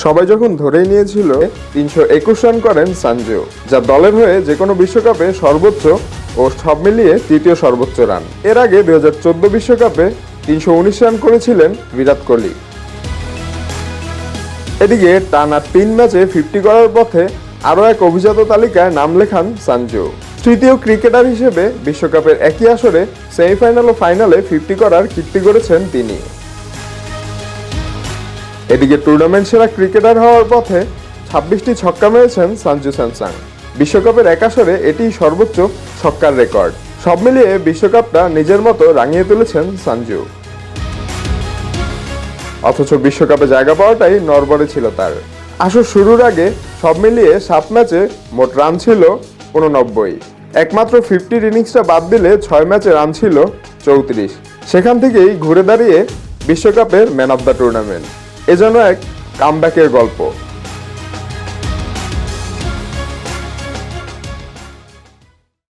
সবাই যখন ধরেই নিয়েছিল 321 রান করেন সঞ্জু, যা দলের হয়ে যে কোনো বিশ্বকাপে সর্বোচ্চ ও সব মিলিয়ে তৃতীয় সর্বোচ্চ রান। এর আগে 2014 বিশ্বকাপে 319 রান করেছিলেন বিরাট কোহলি। এদিকে টানা 3 ম্যাচে 50 করার পথে আরও এক অভিজাত তালিকায় নাম লেখান সঞ্জু। তৃতীয় ক্রিকেটার হিসেবে বিশ্বকাপের একই আসরে সেমিফাইনাল ও ফাইনালে 50 করার কীর্তি গড়েছেন তিনি। এদিকে টুর্নামেন্ট সেরা ক্রিকেটার হওয়ার পথে 26টি ছক্কা মেরেছেন সঞ্জু স্যামসন। বিশ্বকাপের এক আসরে এটি সর্বোচ্চ ছক্কার রেকর্ড। সব মিলিয়ে বিশ্বকাপটা নিজের মতো রাঙিয়ে তুলেছেন সঞ্জু। অথচ বিশ্বকাপে জায়গা পাওয়াটাই নড়বড়ে ছিল তার। আসর শুরুর আগে সব মিলিয়ে 7 ম্যাচে মোট রান ছিল 89। একমাত্র 50 ইনিংসটা বাদ দিলে 6 ম্যাচে রান ছিল 34। সেখান থেকেই ঘুরে দাঁড়িয়ে বিশ্বকাপের ম্যান অব দ্য টুর্নামেন্ট। এ যেন এক কামব্যাকের গল্প।